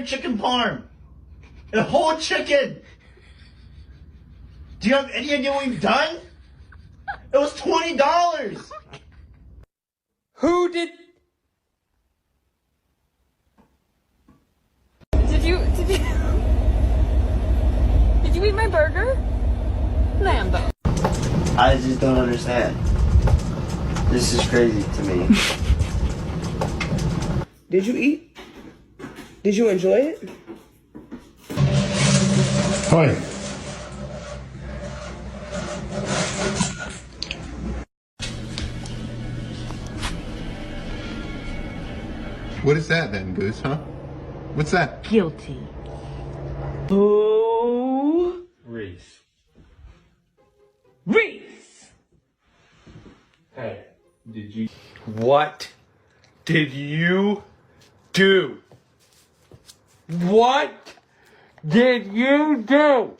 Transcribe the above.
entire chicken parm. A whole chicken. Do you have any idea what we've done? It was $20. Who did... Did you eat my burger? Lambo. I just don't understand. This is crazy to me. Did you eat? Did you enjoy it? Hi. What is that then, Goose, huh? What's that? Guilty. Boo. Reese. Reese. Hey, did you... What did you do? What did you do?